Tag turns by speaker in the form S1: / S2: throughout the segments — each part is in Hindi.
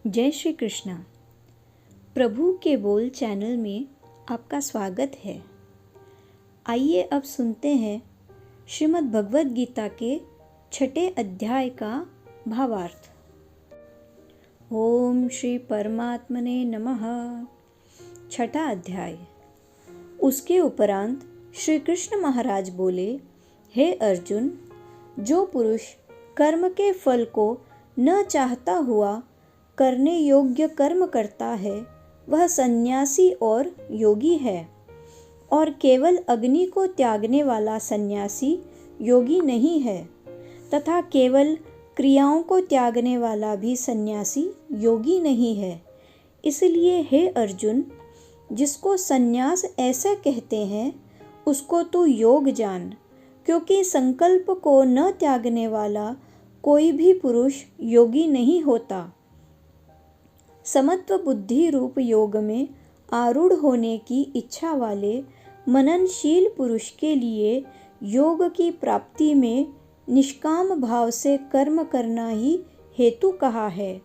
S1: जय श्री कृष्णा। प्रभु के बोल चैनल में आपका स्वागत है। आइए अब सुनते हैं श्रीमद् भगवद गीता के 6ठे अध्याय का भावार्थ। ओम श्री परमात्मने नमः। 6ठा अध्याय। उसके उपरांत श्री कृष्ण महाराज बोले, हे अर्जुन, जो पुरुष कर्म के फल को न चाहता हुआ करने योग्य कर्म करता है वह सन्यासी और योगी है, और केवल अग्नि को त्यागने वाला सन्यासी योगी नहीं है, तथा केवल क्रियाओं को त्यागने वाला भी सन्यासी योगी नहीं है। इसलिए हे अर्जुन, जिसको सन्यास ऐसा कहते हैं उसको तू योग जान, क्योंकि संकल्प को न त्यागने वाला कोई भी पुरुष योगी नहीं होता। समत्व बुद्धि रूप योग में आरूढ़ होने की इच्छा वाले मननशील पुरुष के लिए योग की प्राप्ति में निष्काम भाव से कर्म करना ही हेतु कहा है,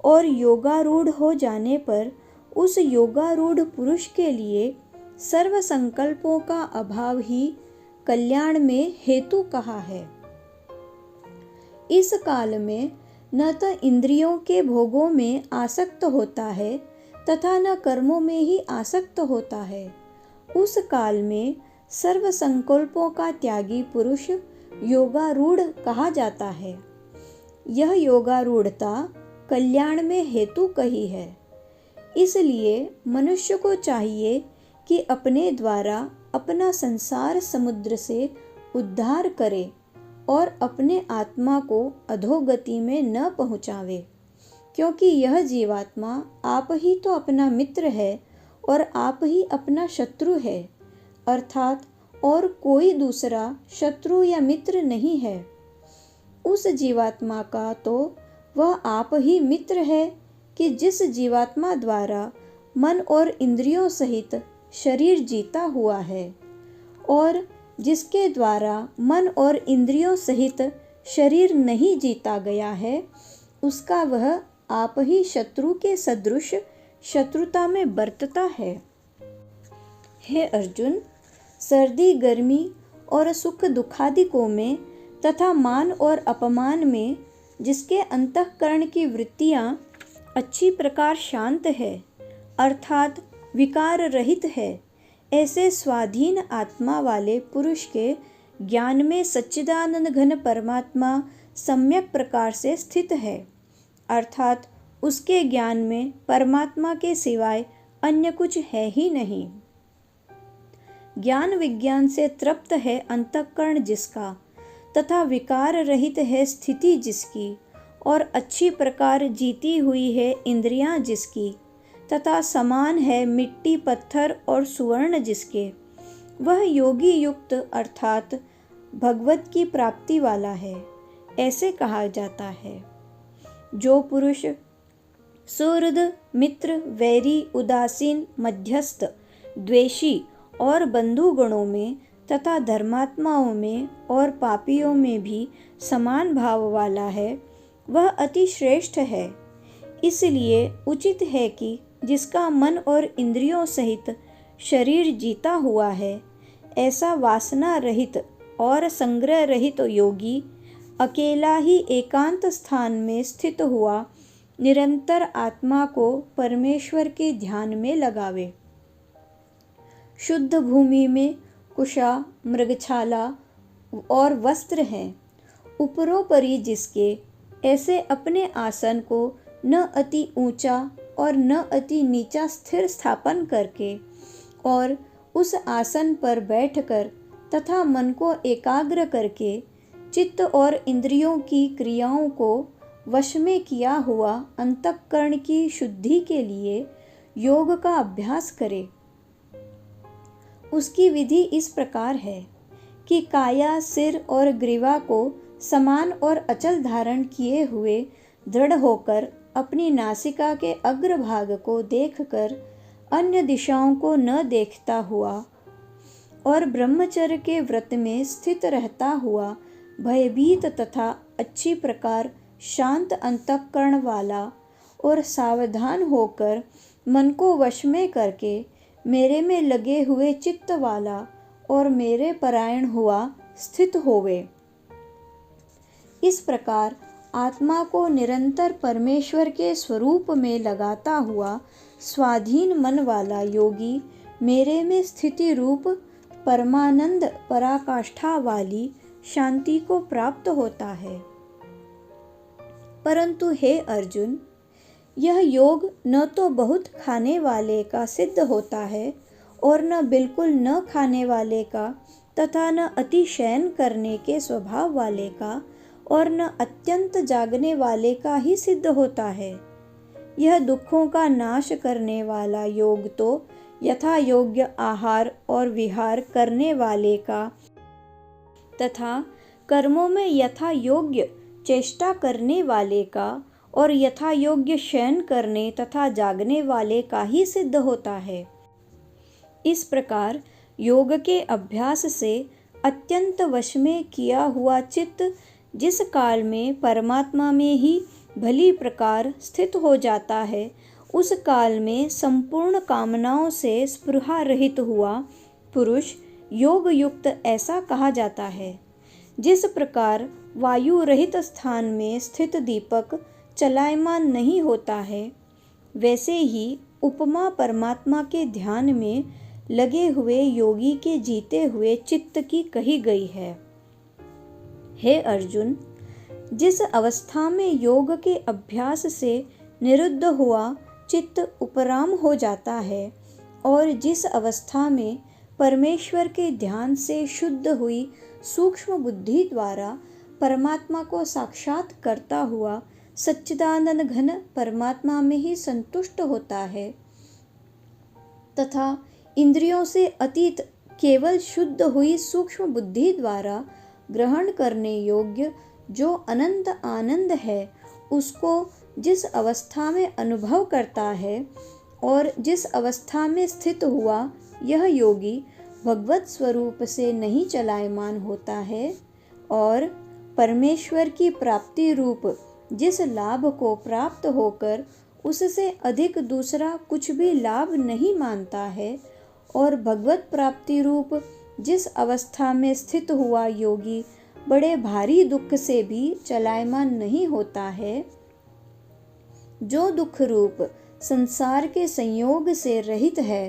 S1: और योगारूढ़ हो जाने पर उस योगारूढ़ पुरुष के लिए सर्व संकल्पों का अभाव ही कल्याण में हेतु कहा है। इस काल में न तो इंद्रियों के भोगों में आसक्त होता है तथा न कर्मों में ही आसक्त होता है। उस काल में सर्व संकल्पों का त्यागी पुरुष योगारूढ़ कहा जाता है। यह योगारूढ़ता कल्याण में हेतु कही है। इसलिए मनुष्य को चाहिए कि अपने द्वारा अपना संसार समुद्र से उद्धार करे और अपने आत्मा को अधोगति में न पहुँचावे, क्योंकि यह जीवात्मा आप ही तो अपना मित्र है और आप ही अपना शत्रु है, अर्थात और कोई दूसरा शत्रु या मित्र नहीं है। उस जीवात्मा का तो वह आप ही मित्र है कि जिस जीवात्मा द्वारा मन और इंद्रियों सहित शरीर जीता हुआ है, और जिसके द्वारा मन और इंद्रियों सहित शरीर नहीं जीता गया है, उसका वह आप ही शत्रु के सदृश शत्रुता में बरतता है। हे अर्जुन, सर्दी गर्मी और सुख दुखादिकों में तथा मान और अपमान में जिसके अंतःकरण की वृत्तियाँ अच्छी प्रकार शांत है, अर्थात विकार रहित है, ऐसे स्वाधीन आत्मा वाले पुरुष के ज्ञान में सच्चिदानंद घन परमात्मा सम्यक प्रकार से स्थित है, अर्थात उसके ज्ञान में परमात्मा के सिवाय अन्य कुछ है ही नहीं। ज्ञान विज्ञान से तृप्त है अंतःकरण जिसका, तथा विकार रहित है स्थिति जिसकी, और अच्छी प्रकार जीती हुई है इंद्रियां जिसकी, तथा समान है मिट्टी पत्थर और सुवर्ण जिसके, वह योगी युक्त अर्थात भगवत की प्राप्ति वाला है, ऐसे कहा जाता है। जो पुरुष सुहृद मित्र वैरी उदासीन मध्यस्थ द्वेषी और बंधुगणों में तथा धर्मात्माओं में और पापियों में भी समान भाव वाला है, वह अति श्रेष्ठ है। इसलिए उचित है कि जिसका मन और इंद्रियों सहित शरीर जीता हुआ है, ऐसा वासना रहित और संग्रह रहित योगी अकेला ही एकांत स्थान में स्थित हुआ निरंतर आत्मा को परमेश्वर के ध्यान में लगावे। शुद्ध भूमि में कुशा मृगछाला और वस्त्र हैं, उपरोपरि जिसके ऐसे अपने आसन को न अति ऊंचा और न अति नीचा स्थिर स्थापन करके और उस आसन पर बैठकर तथा मन को एकाग्र करके चित्त और इंद्रियों की क्रियाओं को वश में किया हुआ अंतःकरण की शुद्धि के लिए योग का अभ्यास करे। उसकी विधि इस प्रकार है कि काया सिर और ग्रीवा को समान और अचल धारण किए हुए दृढ़ होकर अपनी नासिका के अग्रभाग को देखकर अन्य दिशाओं को न देखता हुआ और ब्रह्मचर्य के व्रत में स्थित रहता हुआ भयभीत तथा अच्छी प्रकार शांत अंतःकरण वाला और सावधान होकर मन को वश में करके मेरे में लगे हुए चित्त वाला और मेरे परायण हुआ स्थित होवे। इस प्रकार आत्मा को निरंतर परमेश्वर के स्वरूप में लगाता हुआ स्वाधीन मन वाला योगी मेरे में स्थिति रूप परमानंद पराकाष्ठा वाली शांति को प्राप्त होता है। परंतु हे अर्जुन, यह योग न तो बहुत खाने वाले का सिद्ध होता है और न बिल्कुल न खाने वाले का तथा न अति शयन करने के स्वभाव वाले का और न अत्यंत जागने वाले का ही सिद्ध होता है। यह दुखों का नाश करने वाला योग तो यथा योग्य आहार और विहार करने वाले का तथा कर्मों में यथा योग्य चेष्टा करने वाले का और यथा योग्य शयन करने तथा जागने वाले का ही सिद्ध होता है। इस प्रकार योग के अभ्यास से अत्यंत वश में किया हुआ चित्त जिस काल में परमात्मा में ही भली प्रकार स्थित हो जाता है, उस काल में संपूर्ण कामनाओं से स्पृहा रहित हुआ पुरुष योग युक्त ऐसा कहा जाता है। जिस प्रकार वायु रहित स्थान में स्थित दीपक चलायमान नहीं होता है, वैसे ही उपमा परमात्मा के ध्यान में लगे हुए योगी के जीते हुए चित्त की कही गई है। हे अर्जुन, जिस अवस्था में योग के अभ्यास से निरुद्ध हुआ चित्त उपराम हो जाता है और जिस अवस्था में परमेश्वर के ध्यान से शुद्ध हुई सूक्ष्म बुद्धि द्वारा परमात्मा को साक्षात करता हुआ सच्चिदानंद घन परमात्मा में ही संतुष्ट होता है तथा इंद्रियों से अतीत केवल शुद्ध हुई सूक्ष्म बुद्धि द्वारा ग्रहण करने योग्य जो अनंत आनंद है, उसको जिस अवस्था में अनुभव करता है और जिस अवस्था में स्थित हुआ यह योगी भगवत स्वरूप से नहीं चलायमान होता है और परमेश्वर की प्राप्ति रूप जिस लाभ को प्राप्त होकर उससे अधिक दूसरा कुछ भी लाभ नहीं मानता है और भगवत प्राप्ति रूप जिस अवस्था में स्थित हुआ योगी बड़े भारी दुख से भी चलायमान नहीं होता है, जो दुख रूप संसार के संयोग से रहित है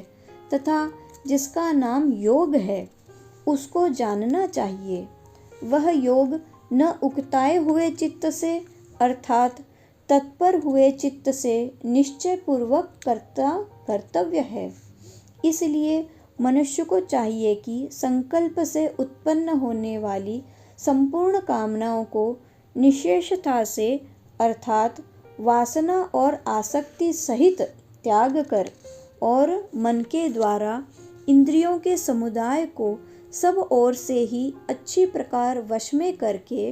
S1: तथा जिसका नाम योग है, उसको जानना चाहिए। वह योग न उकताए हुए चित्त से अर्थात तत्पर हुए चित्त से निश्चय पूर्वक कर्तव्य है। इसलिए मनुष्य को चाहिए कि संकल्प से उत्पन्न होने वाली संपूर्ण कामनाओं को निशेषता से अर्थात वासना और आसक्ति सहित त्याग कर और मन के द्वारा इंद्रियों के समुदाय को सब ओर से ही अच्छी प्रकार वश में करके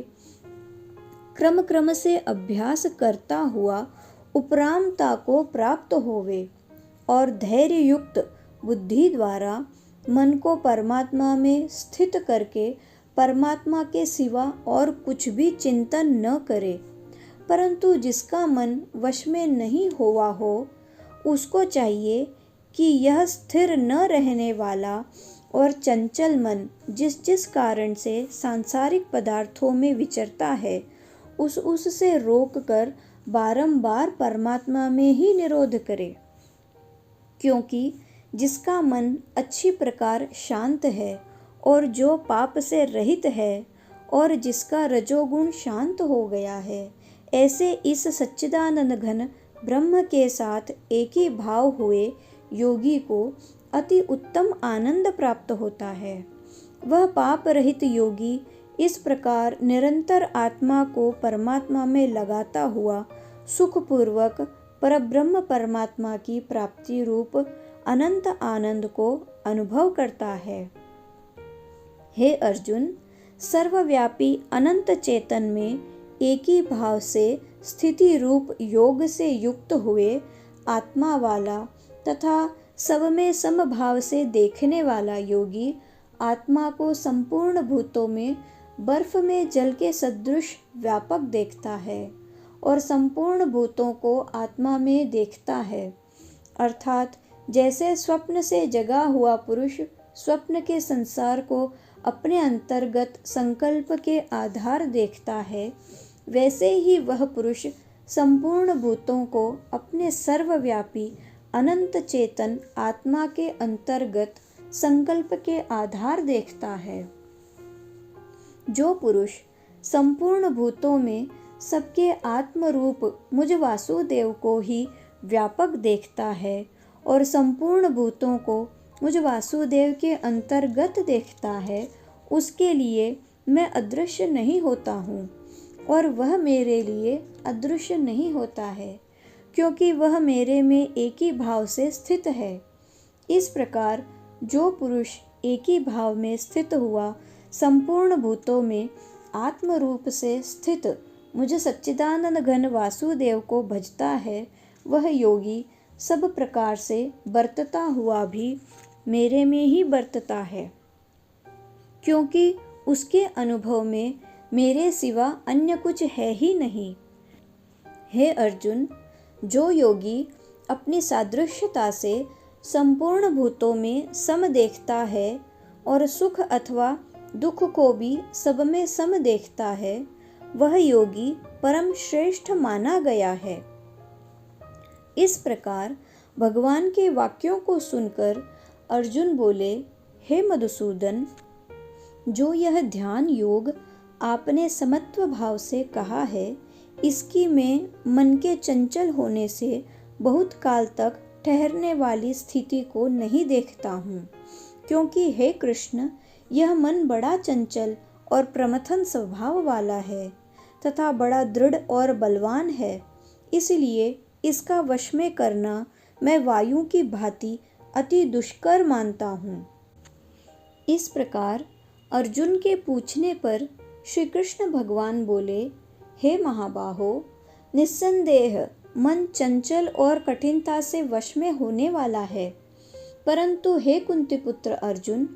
S1: क्रम क्रम से अभ्यास करता हुआ उपरामता को प्राप्त होवे और धैर्य युक्त बुद्धि द्वारा मन को परमात्मा में स्थित करके परमात्मा के सिवा और कुछ भी चिंतन न करे। परंतु जिसका मन वश में नहीं हुआ हो, उसको चाहिए कि यह स्थिर न रहने वाला और चंचल मन जिस जिस कारण से सांसारिक पदार्थों में विचरता है, उससे रोक कर बारंबार परमात्मा में ही निरोध करे। क्योंकि जिसका मन अच्छी प्रकार शांत है और जो पाप से रहित है और जिसका रजोगुण शांत हो गया है, ऐसे इस सच्चिदानंद घन ब्रह्म के साथ एक ही भाव हुए योगी को अति उत्तम आनंद प्राप्त होता है। वह पाप रहित योगी इस प्रकार निरंतर आत्मा को परमात्मा में लगाता हुआ सुखपूर्वक परब्रह्म परमात्मा की प्राप्ति रूप अनंत आनंद को अनुभव करता है। हे अर्जुन, सर्वव्यापी अनंत चेतन में एक ही भाव से स्थिति रूप योग से युक्त हुए आत्मा वाला तथा सब में समभाव से देखने वाला योगी आत्मा को संपूर्ण भूतों में बर्फ में जल के सदृश व्यापक देखता है और संपूर्ण भूतों को आत्मा में देखता है। अर्थात जैसे स्वप्न से जगा हुआ पुरुष स्वप्न के संसार को अपने अंतर्गत संकल्प के आधार देखता है, वैसे ही वह पुरुष संपूर्ण भूतों को अपने सर्वव्यापी अनंत चेतन आत्मा के अंतर्गत संकल्प के आधार देखता है। जो पुरुष संपूर्ण भूतों में सबके आत्मरूप मुझ वासुदेव को ही व्यापक देखता है और संपूर्ण भूतों को मुझ वासुदेव के अंतर्गत देखता है, उसके लिए मैं अदृश्य नहीं होता हूँ और वह मेरे लिए अदृश्य नहीं होता है, क्योंकि वह मेरे में एक ही भाव से स्थित है। इस प्रकार जो पुरुष एक ही भाव में स्थित हुआ संपूर्ण भूतों में आत्म रूप से स्थित मुझ सच्चिदानंद घन वासुदेव को भजता है, वह योगी सब प्रकार से बरतता हुआ भी मेरे में ही बरतता है, क्योंकि उसके अनुभव में मेरे सिवा अन्य कुछ है ही नहीं। हे अर्जुन, जो योगी अपनी सादृश्यता से संपूर्ण भूतों में सम देखता है और सुख अथवा दुख को भी सब में सम देखता है, वह योगी परम श्रेष्ठ माना गया है। इस प्रकार भगवान के वाक्यों को सुनकर अर्जुन बोले, हे मधुसूदन, जो यह ध्यान योग आपने समत्व भाव से कहा है, इसकी मैं मन के चंचल होने से बहुत काल तक ठहरने वाली स्थिति को नहीं देखता हूँ, क्योंकि हे कृष्ण, यह मन बड़ा चंचल और प्रमथन स्वभाव वाला है तथा बड़ा दृढ़ और बलवान है। इसलिए इसका वश में करना मैं वायु की भांति अति दुष्कर मानता हूँ। इस प्रकार अर्जुन के पूछने पर श्री कृष्ण भगवान बोले, हे महाबाहो, निस्संदेह मन चंचल और कठिनता से वश में होने वाला है, परंतु हे कुंती पुत्र अर्जुन,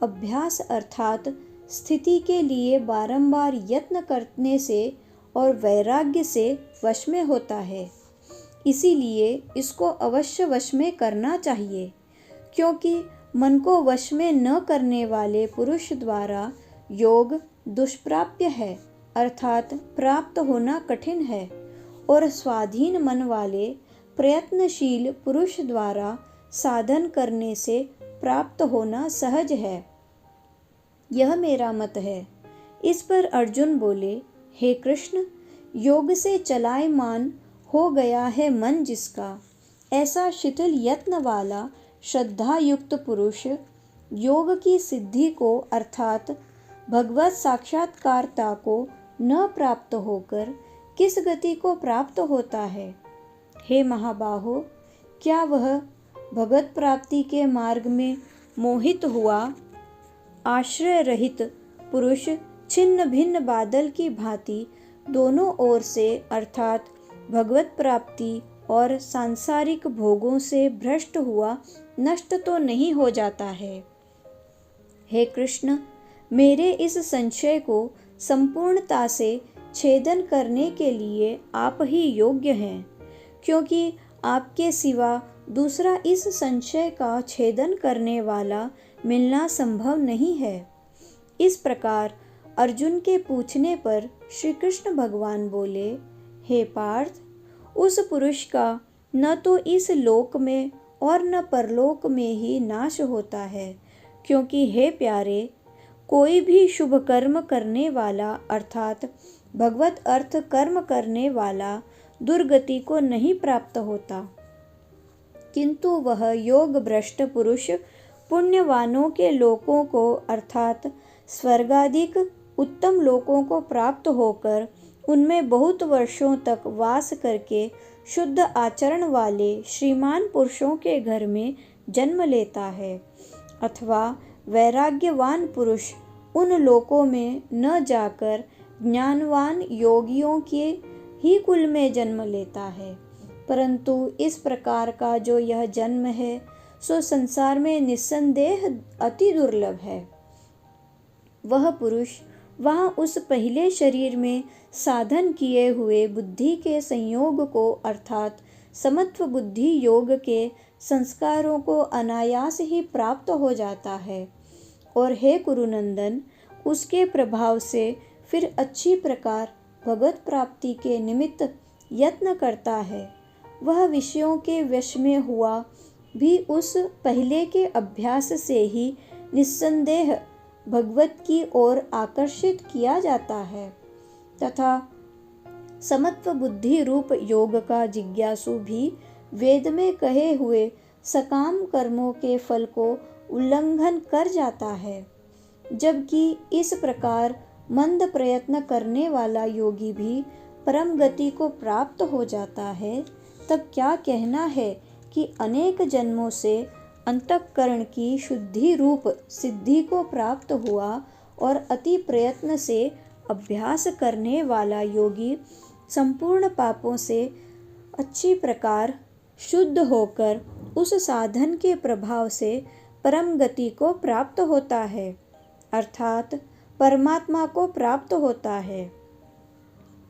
S1: अभ्यास अर्थात स्थिति के लिए बारंबार यत्न करने से और वैराग्य से वश में होता है। इसीलिए इसको अवश्य वश में करना चाहिए, क्योंकि मन को वश में न करने वाले पुरुष द्वारा योग दुष्प्राप्य है, अर्थात प्राप्त होना कठिन है, और स्वाधीन मन वाले प्रयत्नशील पुरुष द्वारा साधन करने से प्राप्त होना सहज है। यह मेरा मत है। इस पर अर्जुन बोले, हे कृष्ण, योग से चलायमान हो गया है मन जिसका, ऐसा शिथिल यत्न वाला श्रद्धा युक्त पुरुष योग की सिद्धि को अर्थात भगवत साक्षात्कारता को न प्राप्त होकर किस गति को प्राप्त होता है? हे महाबाहो, क्या वह भगवत प्राप्ति के मार्ग में मोहित हुआ आश्रय रहित पुरुष छिन्न भिन्न बादल की भांति दोनों ओर से अर्थात भगवत प्राप्ति और सांसारिक भोगों से भ्रष्ट हुआ नष्ट तो नहीं हो जाता है? हे कृष्ण, मेरे इस संशय को संपूर्णता से छेदन करने के लिए आप ही योग्य हैं, क्योंकि आपके सिवा दूसरा इस संशय का छेदन करने वाला मिलना संभव नहीं है। इस प्रकार अर्जुन के पूछने पर श्री कृष्ण भगवान बोले, हे पार्थ, उस पुरुष का न तो इस लोक में और न परलोक में ही नाश होता है, क्योंकि हे प्यारे, कोई भी शुभ कर्म करने वाला अर्थात भगवत अर्थ कर्म करने वाला दुर्गति को नहीं प्राप्त होता, किंतु वह योग भ्रष्ट पुरुष पुण्यवानों के लोकों को अर्थात स्वर्गाधिक उत्तम लोकों को प्राप्त होकर उनमें बहुत वर्षों तक वास करके शुद्ध आचरण वाले श्रीमान पुरुषों के घर में जन्म लेता है, अथवा वैराग्यवान पुरुष उन लोकों में न जाकर ज्ञानवान योगियों के ही कुल में जन्म लेता है। परंतु इस प्रकार का जो यह जन्म है सो संसार में निस्संदेह अति दुर्लभ है। वह पुरुष वहाँ उस पहले शरीर में साधन किए हुए बुद्धि के संयोग को अर्थात समत्व बुद्धि योग के संस्कारों को अनायास ही प्राप्त हो जाता है। और हे कुरुनंदन, उसके प्रभाव से फिर अच्छी प्रकार भगवत प्राप्ति के निमित्त यत्न करता है। वह विषयों के वश में हुआ भी उस पहले के अभ्यास से ही निस्संदेह भगवत की ओर आकर्षित किया जाता है तथा समत्व बुद्धि रूप योग का जिज्ञासु भी वेद में कहे हुए सकाम कर्मों के फल को उल्लंघन कर जाता है। जबकि इस प्रकार मंद प्रयत्न करने वाला योगी भी परम गति को प्राप्त हो जाता है, तब क्या कहना है कि अनेक जन्मों से अंतःकरण की शुद्धि रूप सिद्धि को प्राप्त हुआ और अति प्रयत्न से अभ्यास करने वाला योगी संपूर्ण पापों से अच्छी प्रकार शुद्ध होकर उस साधन के प्रभाव से परम गति को प्राप्त होता है, अर्थात परमात्मा को प्राप्त होता है।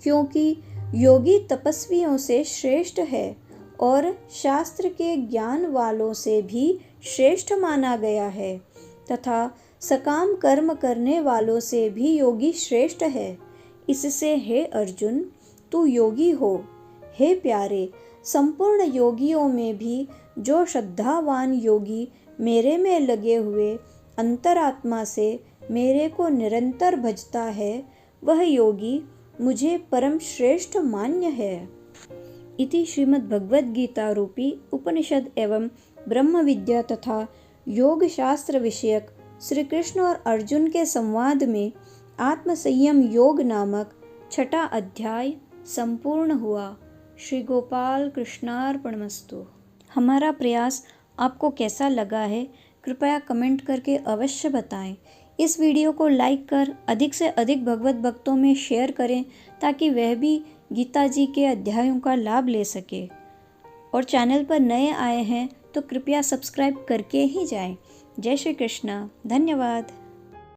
S1: क्योंकि योगी तपस्वियों से श्रेष्ठ है और शास्त्र के ज्ञान वालों से भी श्रेष्ठ माना गया है तथा सकाम कर्म करने वालों से भी योगी श्रेष्ठ है। इससे हे अर्जुन, तू योगी हो। हे प्यारे, संपूर्ण योगियों में भी जो श्रद्धावान योगी मेरे में लगे हुए अंतरात्मा से मेरे को निरंतर भजता है, वह योगी मुझे परम श्रेष्ठ मान्य है। इति श्रीमद् भगवद गीता रूपी उपनिषद एवं ब्रह्म विद्या तथा योग शास्त्र विषयक श्री कृष्ण और अर्जुन के संवाद में आत्म संयम योग नामक 6वां अध्याय संपूर्ण हुआ। श्री गोपाल कृष्णार्पणमस्तु। हमारा प्रयास आपको कैसा लगा है, कृपया कमेंट करके अवश्य बताएं। इस वीडियो को लाइक कर अधिक से अधिक भगवत भक्तों में शेयर करें ताकि वह भी गीता जी के अध्यायों का लाभ ले सके। और चैनल पर नए आए हैं तो कृपया सब्सक्राइब करके ही जाएं। जय श्री कृष्ण। धन्यवाद।